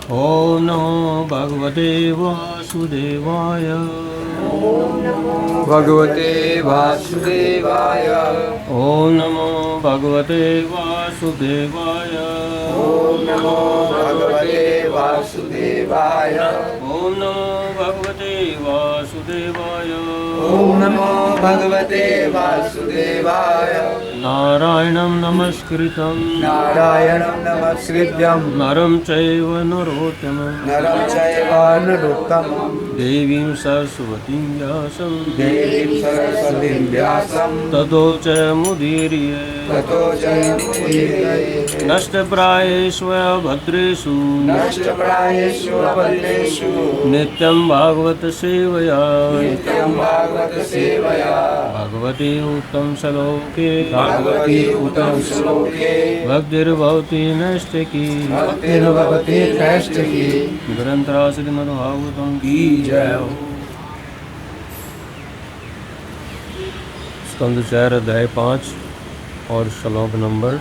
ओम नमो भगवते वासुदेवाय। भगवते वासुदेवाय। ओम नमो भगवते वासुदेवाय। ओम नमो भगवते वासुदेवाय। ओम नमो भगवते वासुदेवाय। ओम नमो भगवते वासुदेवाय। नारायणं नमस्कृतं नारायणं नमस्कृत्यं नरं चैव नरोत्तमं नरं चैव नरोत्तमं देवीं सरस्वतीं व्यासं देवीं सरस्वतीं व्यासं ततो च मुदीर्ये ततो जयमुदीरये। नष्टप्रायेषु भद्रेषु नष्टप्रायेषु अबलेषु नित्यं भागवत सेवया नित्यं भागवत सेवया भगवती उत्तम श्लोके भगवती उत्तम श्लोके भक्तिर्भवति नैष्ठिकी भक्तिर्भवति नैष्ठिकी। ग्रंथराज श्रीमद्भागवतम की जय हो। स्कंद 4 अध्याय 5 और श्लोक नंबर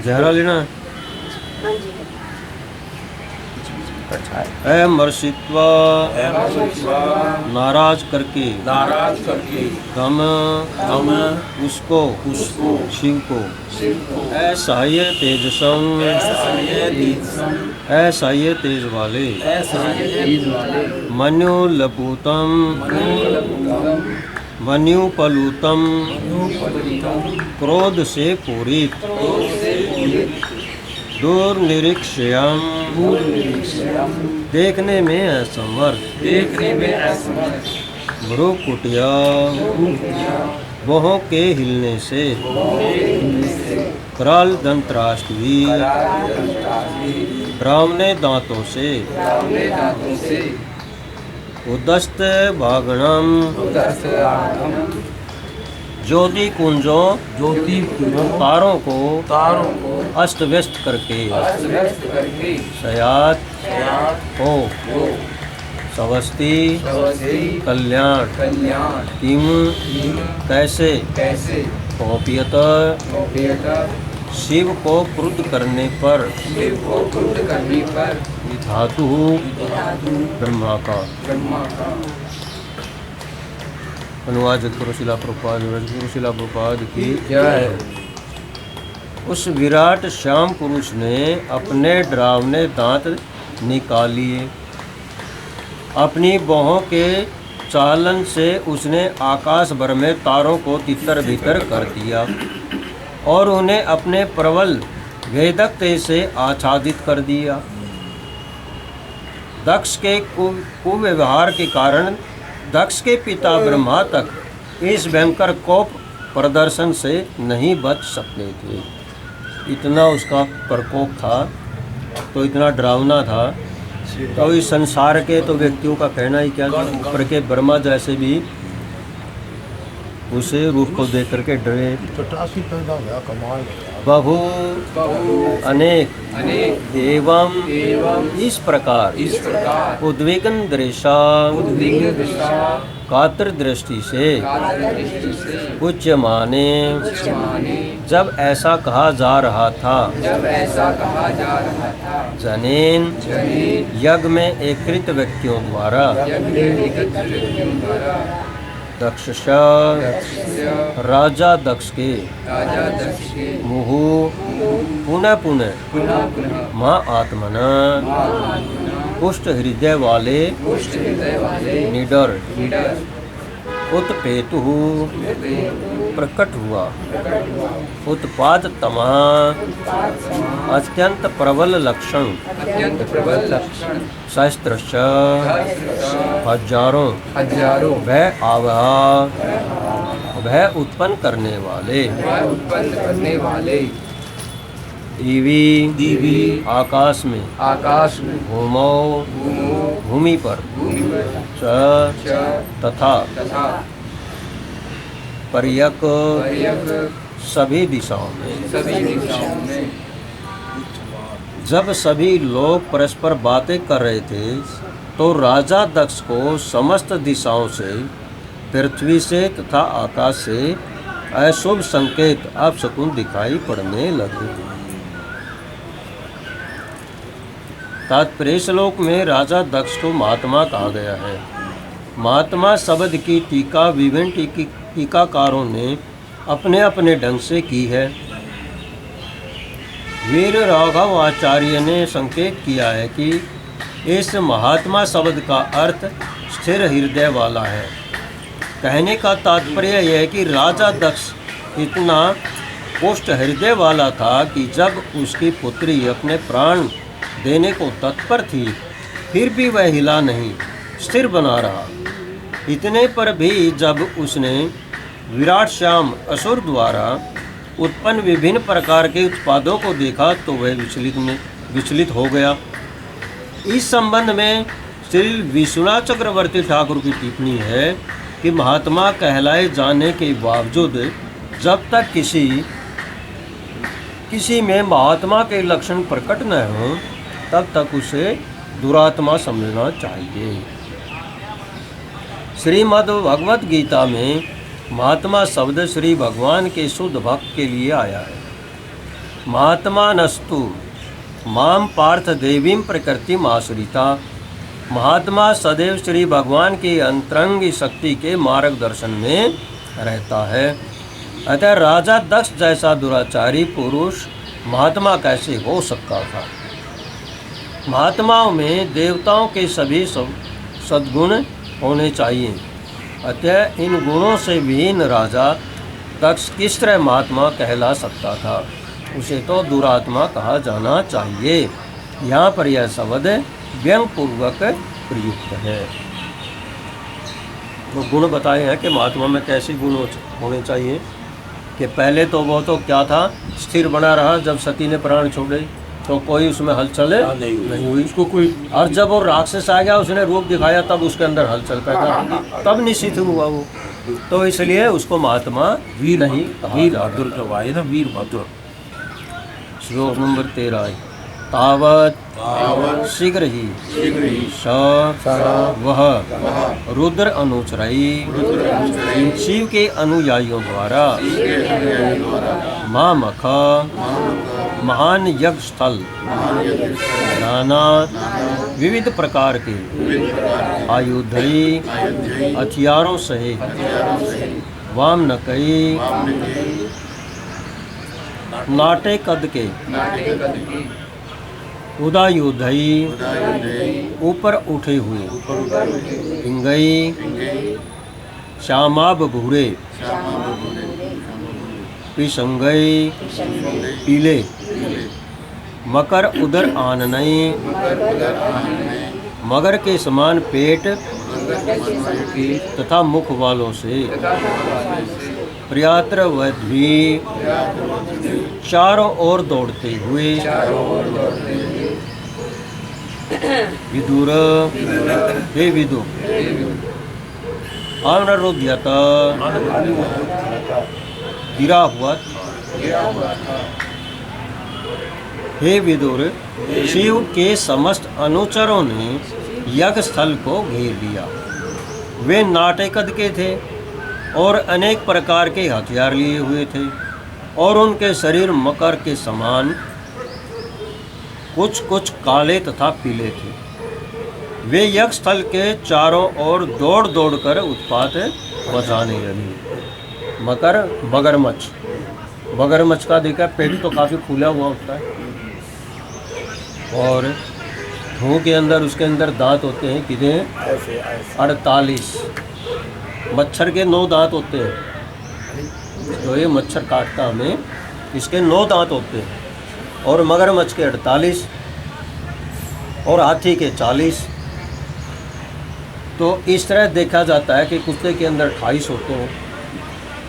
जहरा लेना अमर्षित्वा नाराज करके हम उसको शिव को असह्य तेजसम असह्य तेज वाले मन्युलपूतम मन्युपलूतम क्रोध से पूरित दुर्निरीक्षयम देखने में असमर्थ भ्रूकुटिया भौहों के हिलने से कराल दंत्राष्टवी ब्राह्मणे दांतों से उदस्त भागणम ज्योति कुंजों तारों को अस्त व्यस्त करके सयात हो सवस्ती कल्याण किम कैसे कौपियत शिव को क्रुद्ध करने पर धातु ब्रह्मा का अनुवाद गुरु शिला प्रभुपाद की जय। उस विराट श्याम पुरुष ने अपने डरावने दांत निकालिए। अपनी बाहों के चालन से उसने आकाश भर में तारों को तितर बितर कर दिया और उन्हें अपने प्रबल वेदक तेज से आच्छादित कर दिया। दक्ष के कुव्यवहार के कारण दक्ष के पिता ब्रह्मा तक इस भयंकर कोप प्रदर्शन से नहीं बच सकते थे। इतना उसका प्रकोप था, तो इतना डरावना था। तो इस संसार के तो व्यक्तियों का कहना ही क्या था, ऊपर के ब्रह्मा जैसे भी उसे रूप को देख करके डरे। बहु अनेक एवं इस प्रकार उद्विग्न दृशा कातर दृष्टि से उच्च माने जब ऐसा कहा जा रहा था जनेन यज्ञ में एककृत व्यक्तियों द्वारा दक्ष राजा दक्ष के मुहु पुनः पुनः माँ आत्मना पुष्ट हृदय वाले निडर उत्पेतु प्रकट हुआ उत्पाद तमा अत्यंत प्रबल लक्षण शस्त्र हजारों भय भय उत्पन्न करने वाले दीवी आकाश में भूमौ भूमि पर तथा पर्यक सभी दिशाओं में। जब सभी लोग परस्पर बातें कर रहे थे तो राजा दक्ष को समस्त दिशाओं से, पृथ्वी से तथा आकाश से अशुभ संकेत अपशकुन दिखाई पड़ने लगे। तात्पर्य श्लोक में राजा दक्ष को महात्मा कहा गया है। महात्मा शब्द की टीका विभिन्न टीकाकारों ने अपने अपने ढंग से की है। वीर राघव आचार्य ने संकेत किया है कि इस महात्मा शब्द का अर्थ स्थिर हृदय वाला है। कहने का तात्पर्य यह है कि राजा दक्ष इतना पुष्ट हृदय वाला था कि जब उसकी पुत्री अपने प्राण देने को तत्पर थी, फिर भी वह हिला नहीं, स्थिर बना रहा। इतने पर भी जब उसने विराट श्याम असुर द्वारा उत्पन्न विभिन्न प्रकार के उत्पादों को देखा तो वह विचलित हो गया। इस संबंध में श्री विश्वनाथ चक्रवर्ती ठाकुर की टिप्पणी है कि महात्मा कहलाए जाने के बावजूद जब तक किसी में महात्मा के लक्षण प्रकट न हो तब तक उसे दुरात्मा समझना चाहिए। श्रीमद् भगवत गीता में महात्मा शब्द श्री भगवान के शुद्ध भक्त के लिए आया है। महात्मा नस्तु माम पार्थ देवीं प्रकृतिम आश्रिता। महात्मा सदैव श्री भगवान की अंतरंग शक्ति के मार्गदर्शन में रहता है। अतः राजा दक्ष जैसा दुराचारी पुरुष महात्मा कैसे हो सकता था। महात्माओं में देवताओं के सभी सद्गुण होने चाहिए। अतः इन गुणों से विहीन राजा दक्ष किस तरह महात्मा कहला सकता था। उसे तो दुरात्मा कहा जाना चाहिए। यहाँ पर यह शब्द व्यंगपूर्वक प्रयुक्त है। तो गुण बताए हैं कि महात्मा में कैसे गुण होने चाहिए कि पहले तो वो तो क्या था, स्थिर बना रहा। जब सती ने प्राण छोड़े तो कोई उसमें हलचल नहीं हुई उसको कोई। और जब वो राक्षस आ गया उसने रूप दिखाया तब उसके अंदर हलचल पैदा, तब निश्चित हुआ वो। तो इसलिए उसको महात्मा वीर नहीं वीर बहादुर ना वीर बहादुर। श्लोक नंबर 13 है। तावत शीघ्र ही स वह रुद्र अनुचराई शिव के अनुयायियों द्वारा मामख महान यज्ञ स्थल नाना विविध प्रकार के आयुधई हथियारों सहित वामनकई नाटे कद के उदायुधई ऊपर उठे हुए इंगई श्यामाब भूरे पिशंगई पीले मकर उदर आननई मगर के समान पेट तथा मुख वालों से प्रियात्र वध्वी चारों ओर दौड़ते हुए विदुर हे विदु अनुरुध्यत गिरा हुआ। हे विदुर शिव के समस्त अनुचरों ने यज्ञ स्थल को घेर लिया। वे नाटेकद के थे और अनेक प्रकार के हथियार लिए हुए थे और उनके शरीर मकर के समान कुछ काले तथा पीले थे। वे यज्ञ स्थल के चारों ओर दौड़ दौड़ कर उत्पात मचाने लगे। मगरमच्छ का देखा पेट तो काफ़ी फूला हुआ होता है और मुँह के अंदर उसके अंदर दांत होते हैं कितने 48। मच्छर के 9 दांत होते हैं। तो ये मच्छर काटता हमें, इसके 9 दांत होते हैं और मगरमच्छ के 48 और हाथी के 40। तो इस तरह देखा जाता है कि कुत्ते के अंदर 28 होते हैं।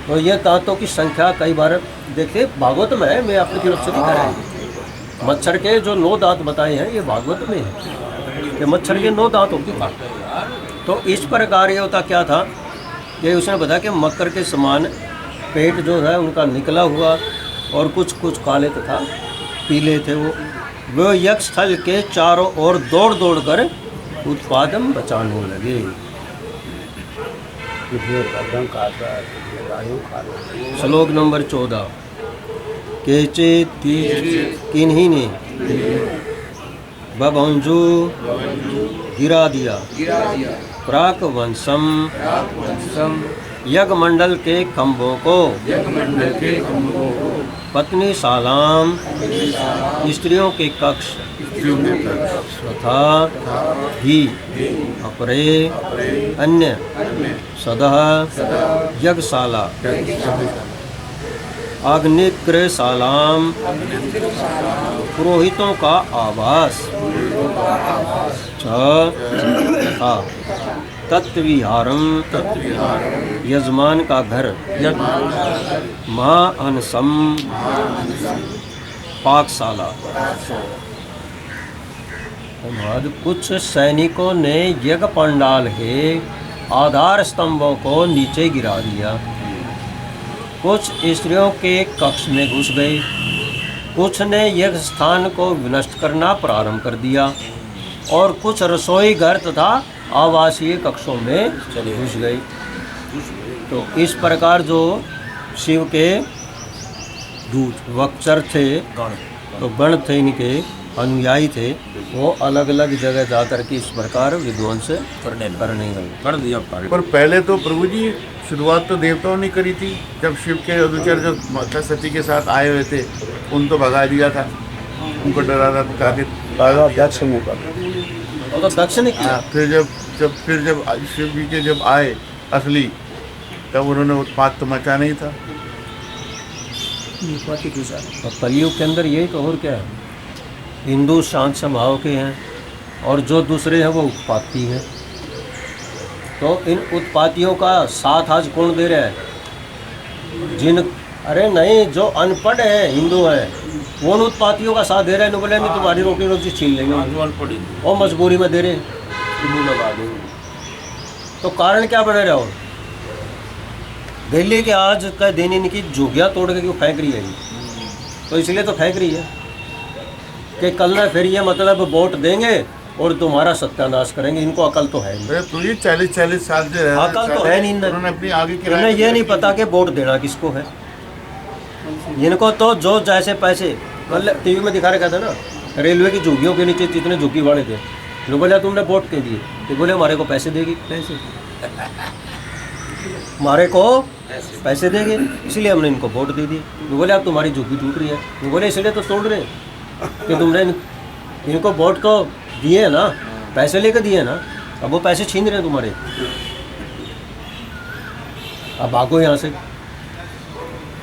तो ये दांतों की संख्या कई बार देखते भागवत में है, मैं अपनी तरफ से नहीं कर रहा। मच्छर के जो 9 दांत बताए हैं ये भागवत में है कि मच्छर के 9 दांत होते हैं। तो इस प्रकार ये होता क्या था कि उसने बताया कि मकर के समान पेट जो है उनका निकला हुआ और कुछ काले तथा पीले थे। वो यज्ञ स्थल के चारों ओर दौड़ दौड़ कर उत्पादन बचाने लगे। श्लोक नंबर 14। केचित किन्हीं ने बभंजु गिरा दिया। प्राक वंशम यज्ञमंडल के खंभों को पत्नी सालाम स्त्रियों के कक्ष तथा ही अपरे अन्य सदह यज्ञशाला अग्निक्रशालाम पुरोहितों का आवास था। तत्विहारम यजमान का घर महाअनसम पाकशाला। बाद कुछ सैनिकों ने यज्ञ पंडाल के आधार स्तंभों को नीचे गिरा दिया। कुछ स्त्रियों के कक्ष में घुस गए। कुछ ने यज्ञ स्थान को विनष्ट करना प्रारंभ कर दिया और कुछ रसोई घर तथा आवासीय कक्षों में चले घुस गए। तो इस प्रकार जो शिव के दूत वक्चर थे, तो गण थे, इनके अनुयायी थे, वो अलग अलग जगह जाकर के इस प्रकार विध्वंस करने लगे। पर पहले तो प्रभु जी शुरुआत तो देवताओं ने करी थी। जब शिव के अनुचर जब माता सती के साथ आए हुए थे, उन तो भगा दिया था, उनको डरा था कि दक्ष ने तो दक्ष ने किया। फिर जब शिव जी के जब आए असली, तब उन्होंने उत्पात तो मचा नहीं था। तो कलयुग के अंदर यही तो और क्या है, हिंदू शांत स्वभाव के हैं और जो दूसरे हैं वो उत्पाती हैं। तो इन उत्पातियों का साथ आज कौन दे रहा है? अरे नहीं, जो अनपढ़ है हिंदू है वो उन उत्पातियों का साथ दे रहे हैं। बोले नहीं तुम्हारी रोटी रोजी छीन लेंगे, और मजबूरी में दे रहे हैं। तो कारण क्या बने रहे हो? दिल्ली के आज का दिन इनकी जोगियाँ तोड़ के क्यों फेंक रही है? तो इसलिए तो फेंक रही है कि कल ना फिर ये मतलब वोट देंगे और तुम्हारा सत्यानाश करेंगे। इनको अकल तो है नहीं। तो ये 40 साल से अकल तो है नहीं। उन्होंने अपनी आगे की इन्हें ये नहीं पता कि वोट देना किसको है। इनको तो जो जैसे पैसे, कल टीवी में दिखा रखा था ना, रेलवे की झुग्गियों के नीचे जितने झुग्गी वाले थे, जो बोले तुमने वोट के दिए, तो बोले हमारे को पैसे देगी। पैसे हमारे को पैसे देंगे, इसलिए हमने इनको वोट दे दिए। वो बोले अब तुम्हारी झुग्गी टूट रही है। वो बोले इसलिए तो तोड़ रहे कि तुमने इनको वोट को दिए ना, पैसे लेकर दिए ना, अब वो पैसे छीन रहे हैं तुम्हारे। अब भागो यहाँ से।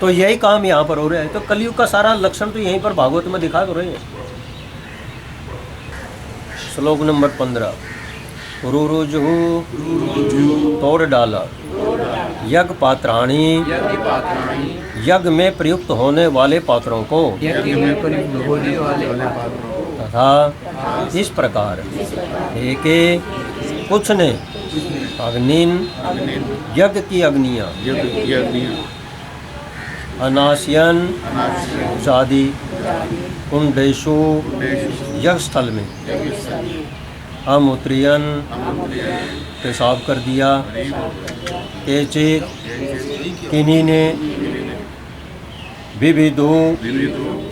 तो यही काम यहाँ पर हो रहा है। तो कलयुग का सारा लक्षण तो यहीं पर भागवत में दिखा तो रहे हैं। श्लोक नंबर 15। रुरुजुहु तोड़ डाला यज्ञ पात्राणी, यज्ञ में प्रयुक्त होने वाले पात्रों को, तथा इस प्रकार एके कुछ ने अग्निन, यज्ञ की अग्नियाँ, अनाशयन चादी कुंडेशु, यज्ञ स्थल में अमुत्रियन, पेशाब कर दिया। केचित किन्हीं ने विविधु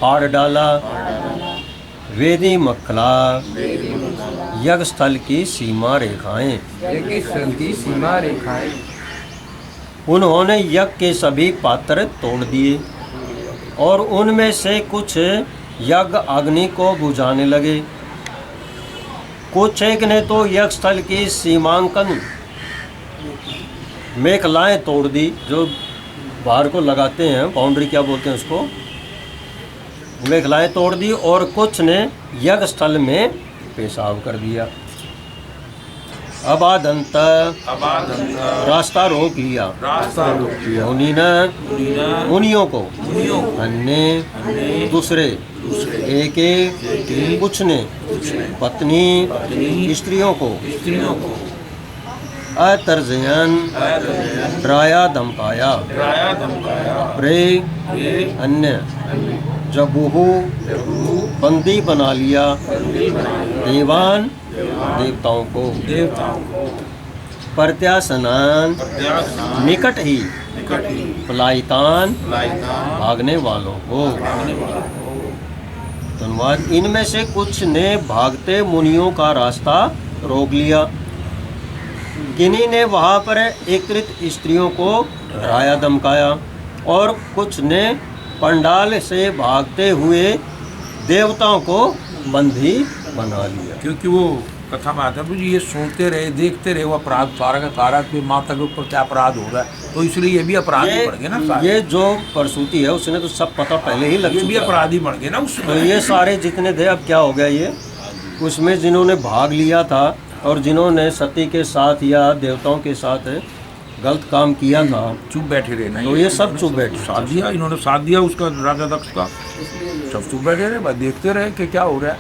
फाड़ डाला। वेदी मखला, यज्ञ स्थल की सीमा रेखाएं, उन्होंने यज्ञ के सभी पात्र तोड़ दिए और उनमें से कुछ यज्ञ अग्नि को बुझाने लगे। कुछ एक ने तो यज्ञ स्थल की सीमांकन मेखलाएं तोड़ दी, जो बाहर को लगाते हैं, बाउंड्री क्या बोलते हैं उसको, मेखलाएं तोड़ दी। और कुछ ने यज्ञ स्थल में पेशाब कर दिया। अबादंत, रास्ता रोक लिया। मुनियों को, अन्य दूसरे, एक एक कुछ ने पत्नी स्त्रियों को अतर्जयन, डराया धमकाया। प्रे अन्य जबूहु, बंदी बना लिया। देवान, देवताओं को। प्रत्यासनान, निकट ही। पलायितान, भागने वालों को। धन्यवाद। इनमें से कुछ ने भागते मुनियों का रास्ता रोक लिया, किन्हीं ने वहाँ पर एकत्रित स्त्रियों को डराया धमकाया, और कुछ ने पंडाल से भागते हुए देवताओं को बंदी बना लिया। क्योंकि वो कथा में आता है जी, ये सुनते रहे देखते रहे वो अपराध सारा का सारा कि माता के ऊपर क्या अपराध हो रहा है, तो इसलिए ये भी अपराधी बन गए ना सारे। ये जो प्रसूति है उसने तो सब पता पहले ही लग ये भी चुका है। अपराधी बन गए ना तो उसमें। ये सारे जितने थे, अब क्या हो गया ये, उसमें जिन्होंने भाग लिया था और जिन्होंने सती के साथ या देवताओं के साथ गलत काम किया था, चुप बैठे रहे ना, तो ये सब चुप बैठे। साथ दिया, इन्होंने साथ दिया उसका राजा दक्ष का, सब चुप बैठे रहे, बस देखते रहे कि क्या हो रहा है।